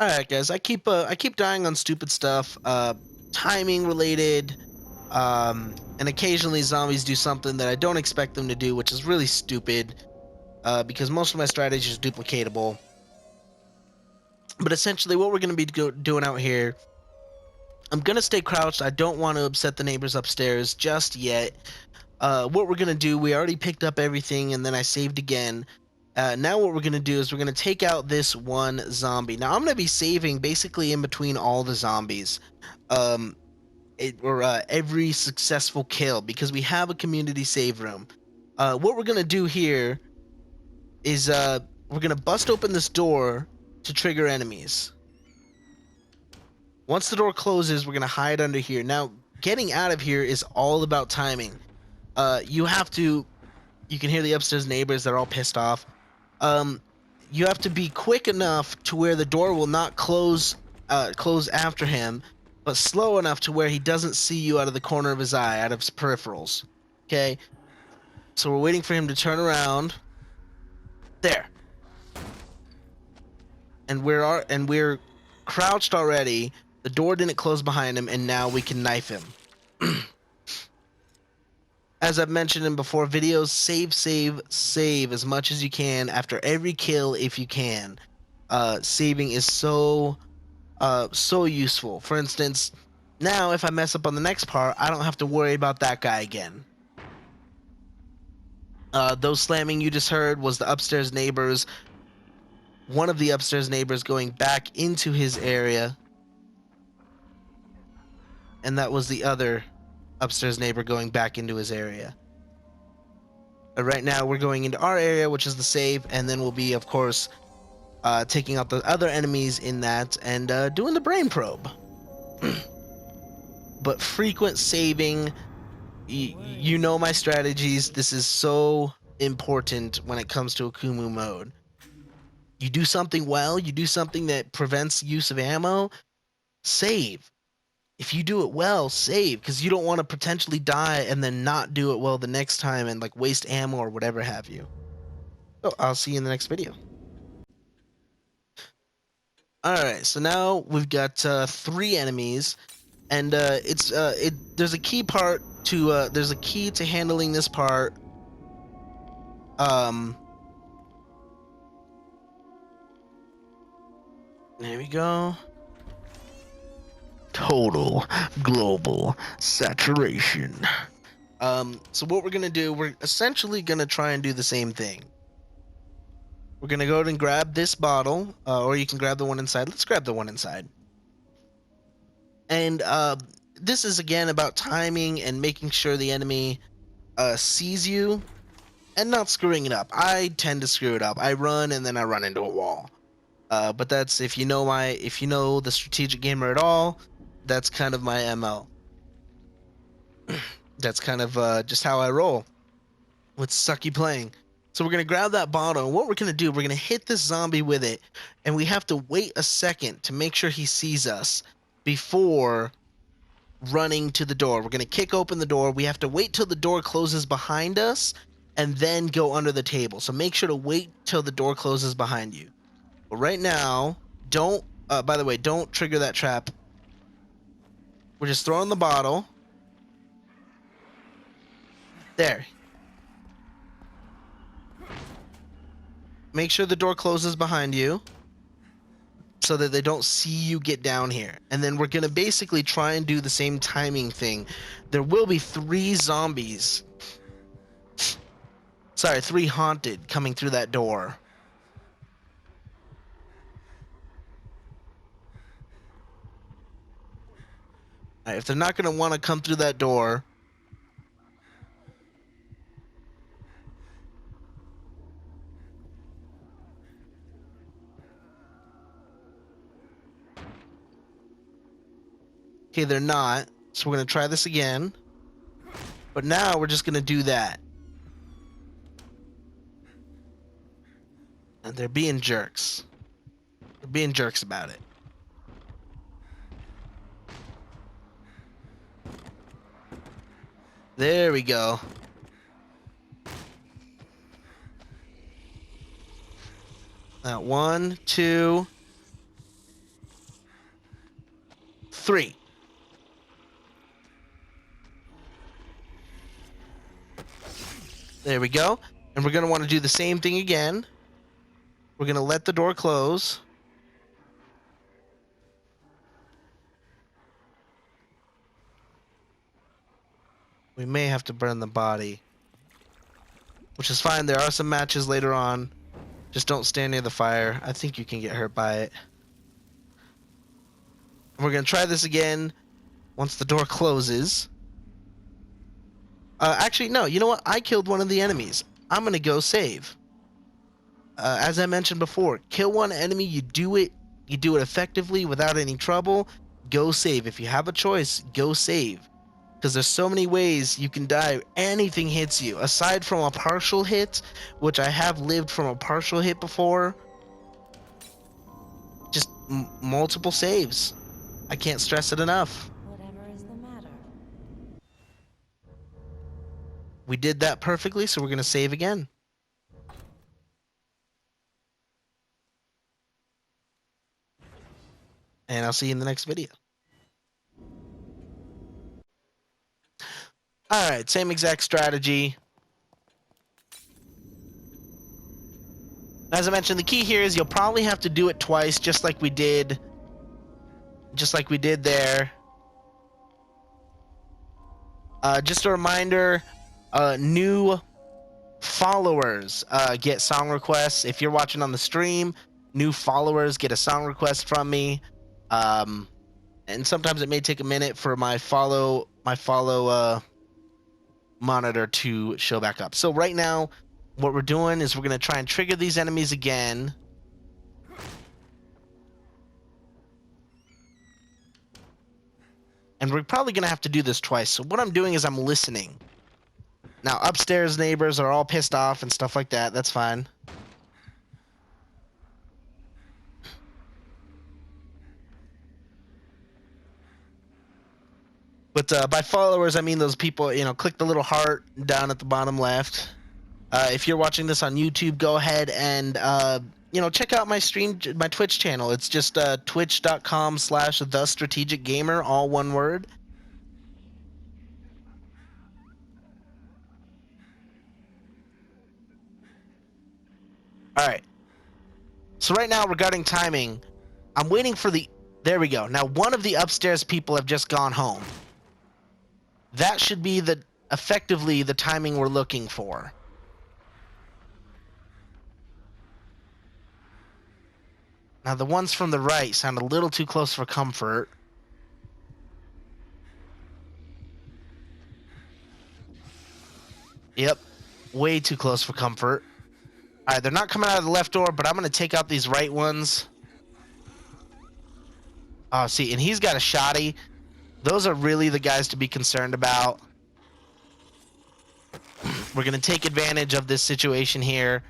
All right, guys. I keep dying on stupid stuff, timing related, and occasionally zombies do something that I don't expect them to do, which is really stupid. Because most of my strategy is duplicatable. But essentially, what we're going to be doing out here, I'm going to stay crouched. I don't want to upset the neighbors upstairs just yet. What we're going to do, we already picked up everything, and then I saved again. Now what we're going to do is we're going to take out this one zombie. Now I'm going to be saving basically in between all the zombies. Um, or every successful kill, because we have a community save room. What we're going to do here is we're going to bust open this door to trigger enemies. Once the door closes, we're going to hide under here. Now, getting out of here is all about timing. You have to, you can hear the upstairs neighbors, they're all pissed off. You have to be quick enough to where the door will not close after him, but slow enough to where he doesn't see you out of the corner of his eye, out of his peripherals. Okay? So we're waiting for him to turn around. There. And we're crouched already. The door didn't close behind him, and now we can knife him. As I've mentioned in before videos, save as much as you can after every kill if you can. Saving is so useful. For instance, now if I mess up on the next part, I don't have to worry about that guy again. Those slamming you just heard was the upstairs neighbors. One of the upstairs neighbors going back into his area. And that was the other upstairs neighbor going back into his area. Right now we're going into our area, which is the save, and then we'll be, of course, taking out the other enemies in that and doing the brain probe. But frequent saving, you know my strategies. This is so important when it comes to AKUMU mode. You do something well, you do something that prevents use of ammo, save. If you do it well, save, because you don't want to potentially die and then not do it well the next time and like waste ammo or whatever have you. So I'll see you in the next video. Alright, so now we've got 3 enemies, and there's a key part to there's a key to handling this part. There we go. Total global saturation. So what we're gonna do, we're essentially gonna try and do the same thing. We're gonna go ahead and grab this bottle, or you can grab the one inside. Let's grab the one inside. And this is again about timing and making sure the enemy sees you and not screwing it up. I tend to screw it up. I run and then I run into a wall. But that's, if you know the strategic gamer at all, that's kind of my MO. That's kind of just how I roll with sucky playing. So we're going to grab that bottle, and what we're going to do, we're going to hit this zombie with it, and we have to wait a second to make sure he sees us before running to the door. We're going to kick open the door. We have to wait till the door closes behind us and then go under the table. So make sure to wait till the door closes behind you. But right now, don't, by the way, don't trigger that trap. We're just throwing the bottle. There. Make sure the door closes behind you so that they don't see you get down here. And then we're going to basically try and do the same timing thing. There will be 3 zombies. Sorry, 3 haunted coming through that door. All right, if they're not going to want to come through that door, okay, they're not. So we're going to try this again. But now we're just going to do that. And they're being jerks. They're being jerks about it. There we go. Now 1, 2. 3. There we go. And we're going to want to do the same thing again. We're going to let the door close. We may have to burn the body, which is fine. There are some matches later on. Just don't stand near the fire. I think you can get hurt by it. And we're going to try this again once the door closes. Actually, no. You know what? I killed one of the enemies. I'm going to go save. As I mentioned before, kill one enemy. You do it effectively without any trouble. Go save. If you have a choice, go save. Because there's so many ways you can die. Anything hits you. Aside from a partial hit, which I have lived from a partial hit before. Just multiple saves. I can't stress it enough. Whatever is the matter? We did that perfectly, so we're going to save again. And I'll see you in the next video. Alright, same exact strategy. As I mentioned, the key here is you'll probably have to do it twice, just like we did there. Just a reminder, new followers get song requests. If you're watching on the stream, new followers get a song request from me. And sometimes it may take a minute for my follow monitor to show back up. So right now, what we're doing is we're going to try and trigger these enemies again. And we're probably going to have to do this twice. So what I'm doing is I'm listening. Now, upstairs neighbors are all pissed off and stuff like that. That's fine. But by followers, I mean those people, click the little heart down at the bottom left. If you're watching this on YouTube, go ahead and, check out my Twitch channel. It's just twitch.com/thestrategicgamer, all one word. All right. So right now, regarding timing, I'm waiting for there we go. Now, one of the upstairs people have just gone home. That should be effectively the timing we're looking for. Now, the ones from the right sound a little too close for comfort. Yep, way too close for comfort. All right, they're not coming out of the left door, but I'm going to take out these right ones. Oh, see, and he's got a shotty. Those are really the guys to be concerned about. We're going to take advantage of this situation here.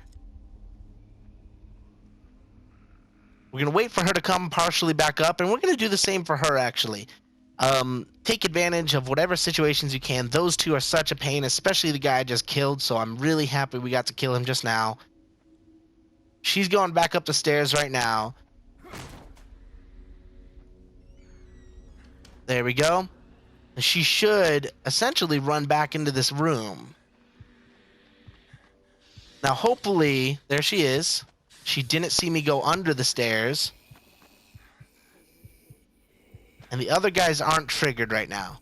We're going to wait for her to come partially back up, and we're going to do the same for her, actually. Take advantage of whatever situations you can. Those two are such a pain, especially the guy I just killed, so I'm really happy we got to kill him just now. She's going back up the stairs right now. There we go. She should essentially run back into this room. Now, hopefully, there she is. She didn't see me go under the stairs. And the other guys aren't triggered right now.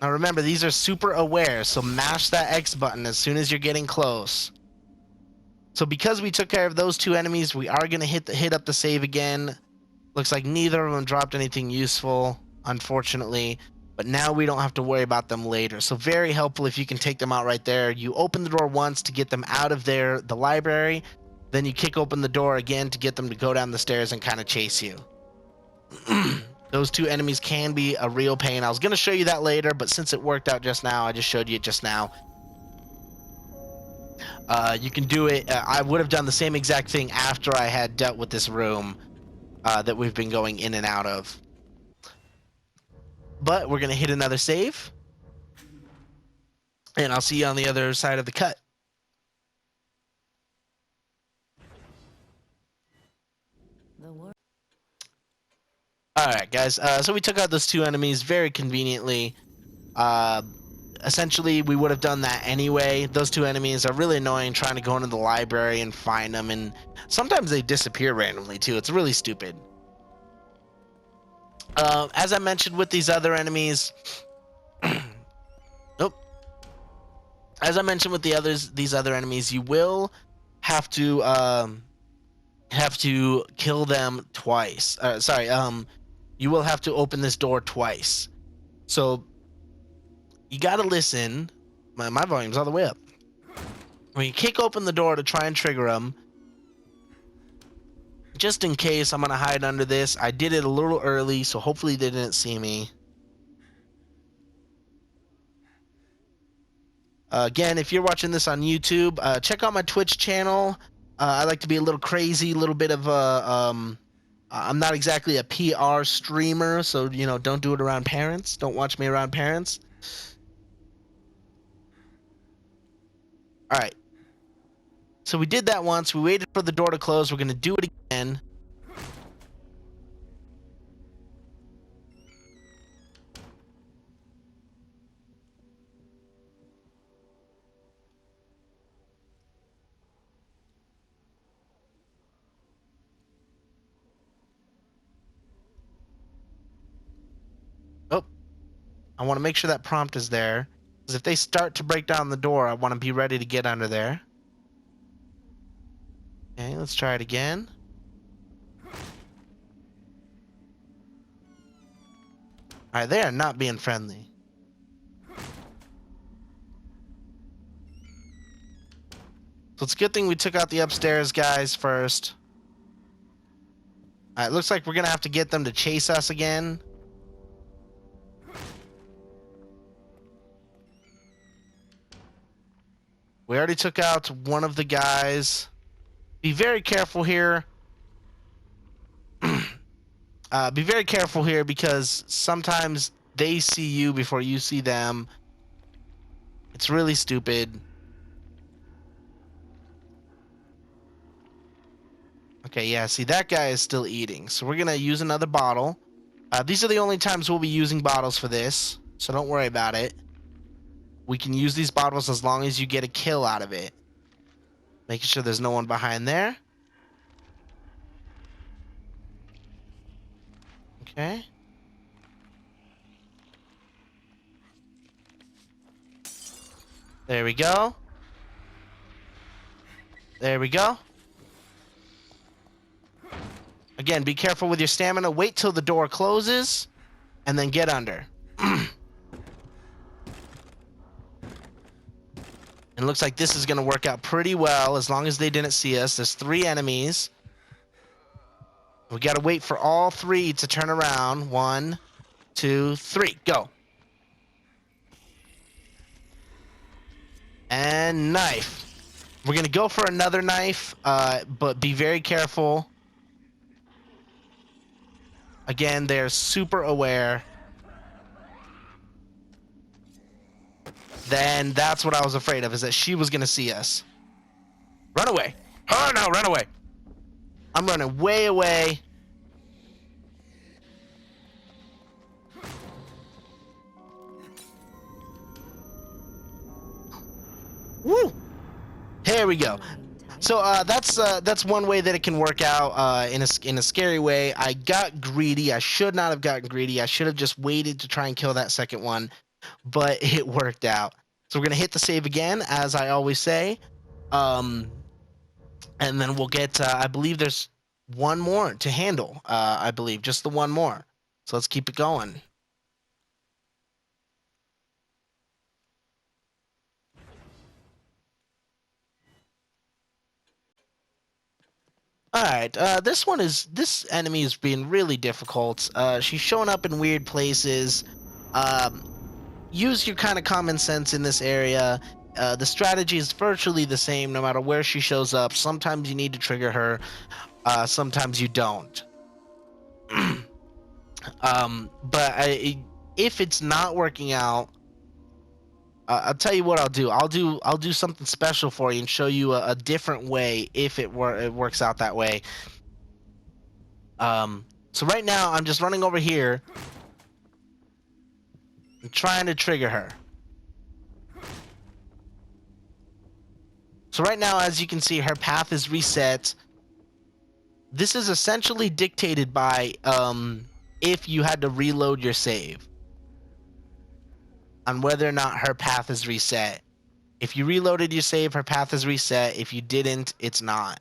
Now remember, these are super aware, so mash that X button as soon as you're getting close. So because we took care of those two enemies, we are going to hit up the save again. Looks like neither of them dropped anything useful, unfortunately. But now we don't have to worry about them later. So very helpful if you can take them out right there. You open the door once to get them out of the library. Then you kick open the door again to get them to go down the stairs and kind of chase you. Those two enemies can be a real pain. I was going to show you that later, but since it worked out just now, I just showed you it just now. You can do it. I would have done the same exact thing after I had dealt with this room that we've been going in and out of. But we're going to hit another save. And I'll see you on the other side of the cut. All right, guys. So we took out those two enemies very conveniently. Uh, Essentially, we would have done that anyway. Those two enemies are really annoying trying to go into the library and find them, and sometimes they disappear randomly too. It's really stupid. As I mentioned with these other enemies, nope. As I mentioned with these other enemies, you will have to kill them twice. You will have to open this door twice. So you gotta listen. My volume's all the way up. When you kick open the door to try and trigger them, just in case I'm gonna hide under this. I did it a little early, so hopefully they didn't see me. Again, if you're watching this on YouTube, check out my Twitch channel. I like to be a little crazy, a little bit of I'm not exactly a PR streamer, so don't do it around parents. Don't watch me around parents. All right. So we did that once. We waited for the door to close. We're gonna do it again. Oh, I want to make sure that prompt is there, because if they start to break down the door, I want to be ready to get under there. Okay, let's try it again. All right, they are not being friendly. So it's a good thing we took out the upstairs guys first. All right, looks like we're gonna have to get them to chase us again. We already took out one of the guys. Be very careful here. Be very careful here, because sometimes they see you before you see them. It's really stupid. Okay, yeah, see, that guy is still eating. So we're going to use another bottle. These are the only times we'll be using bottles for this, so don't worry about it. We can use these bottles as long as you get a kill out of it. Making sure there's no one behind there. Okay. There we go. There we go. Again, be careful with your stamina. Wait till the door closes, and then get under. It looks like this is going to work out pretty well, as long as they didn't see us. There's 3 enemies. We got to wait for all 3 to turn around. 1, 2, 3, go. And knife. We're going to go for another knife, but be very careful. Again, they're super aware. Then that's what I was afraid of, is that she was going to see us. Run away. Oh, no, run away. I'm running way away. Woo! Here we go. So that's one way that it can work out in a scary way. I got greedy. I should not have gotten greedy. I should have just waited to try and kill that second one, but it worked out. So we're gonna hit the save again, as I always say, and then we'll get. I believe there's one more to handle. I believe just the one more. So let's keep it going. All right, this enemy is being really difficult. She's showing up in weird places. Um, Use your kind of common sense in this area. The strategy is virtually the same no matter where she shows up. Sometimes you need to trigger her, sometimes you don't. If it's not working out, I'll tell you what I'll do. I'll do something special for you and show you a different way if it works out that way. So right now, I'm just running over here and trying to trigger her. So right now, as you can see, her path is reset. This is essentially dictated by if you had to reload your save on whether or not her path is reset. If you reloaded your save, her path is reset. If you didn't, it's not.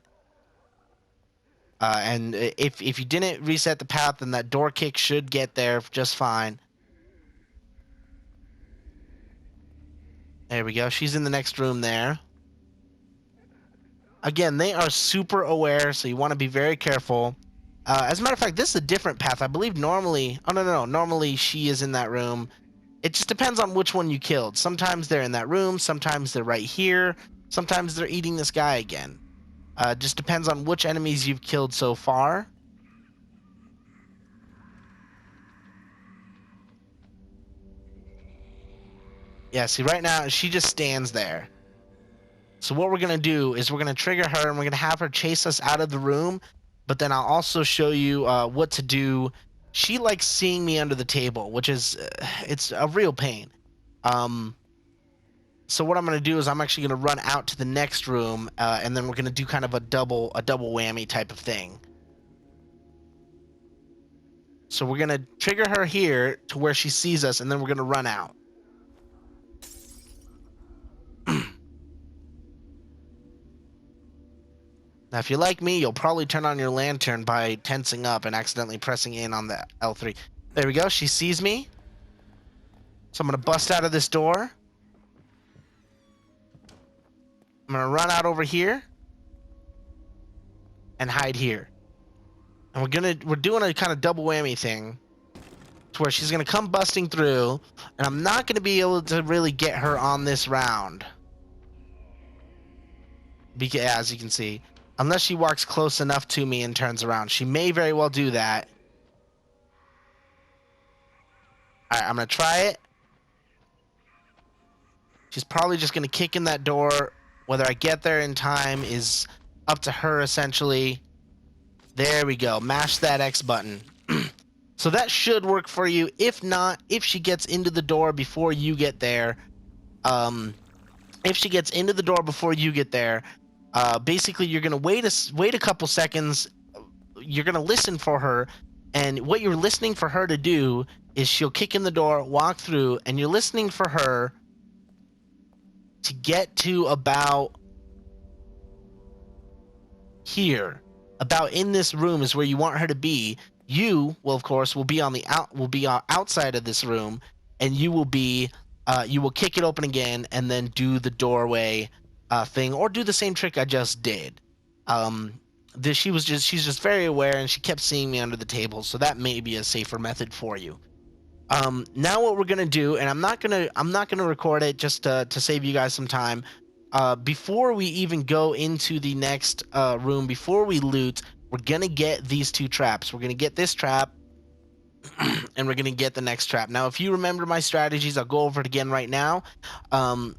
And if you didn't reset the path, then that door kick should get there just fine. There we go. She's in the next room there. Again, they are super aware, so you want to be very careful. As a matter of fact, this is a different path. I believe normally... Oh, no. Normally, she is in that room. It just depends on which one you killed. Sometimes they're in that room. Sometimes they're right here. Sometimes they're eating this guy again. Just depends on which enemies you've killed so far. Yeah, see, right now, she just stands there. So what we're going to do is we're going to trigger her, and we're going to have her chase us out of the room, but then I'll also show you what to do. She likes seeing me under the table, which is, it's a real pain. So what I'm going to do is I'm actually going to run out to the next room, and then we're going to do kind of a double whammy type of thing. So we're going to trigger her here to where she sees us, and then we're going to run out. Now, if you're like me, you'll probably turn on your lantern by tensing up and accidentally pressing in on the L3. There we go. She sees me. So I'm going to bust out of this door. I'm going to run out over here and hide here. And we're doing a kind of double whammy thing to where she's going to come busting through, and I'm not going to be able to really get her on this round. Because, as you can see, unless she walks close enough to me and turns around. She may very well do that. Alright, I'm going to try it. She's probably just going to kick in that door. Whether I get there in time is up to her, essentially. There we go. Mash that X button. So that should work for you. If not, if she gets into the door before you get there, basically you're going to wait a couple seconds. You're going to listen for her, and what you're listening for her to do is she'll kick in the door, walk through, and you're listening for her to get to about here. About in this room is where you want her to be. You will, of course, will be outside of this room, and you will kick it open again, and then do the doorway thing, or do the same trick I just did. She's just very aware, and she kept seeing me under the table, so that may be a safer method for you. Now what we're gonna do, and I'm not gonna record it just to save you guys some time. Before we even go into the next room, before we loot, we're gonna get these two traps. We're gonna get this trap, and we're gonna get the next trap. Now, if you remember my strategies, I'll go over it again right now.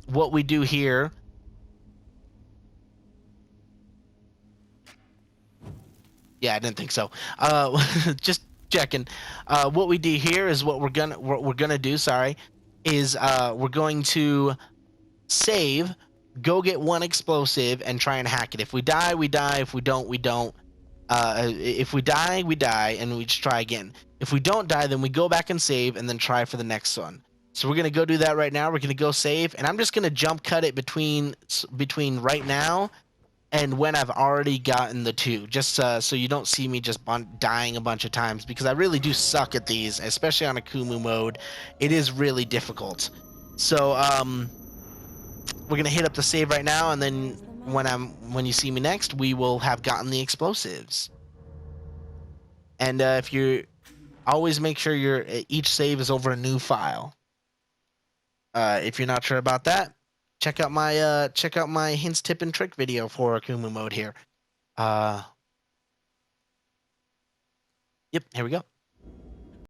What we do here. Yeah, I didn't think so. Just checking. What we do here is what we're gonna do. Sorry, is we're going to save, go get one explosive, and try and hack it. If we die, we die. If we don't, we don't. If we die, we die, and we just try again. If we don't die, then we go back and save, and then try for the next one. So we're gonna go do that right now. We're gonna go save, and I'm just gonna jump cut it between right now and when I've already gotten the two, just so you don't see me just dying a bunch of times, because I really do suck at these, especially on AKUMU mode. It is really difficult. So we're gonna hit up the save right now, and then when you see me next, we will have gotten the explosives. And if you always make sure each save is over a new file. If you're not sure about that, check out my hints, tip, and trick video for AKUMU mode here. Yep, here we go.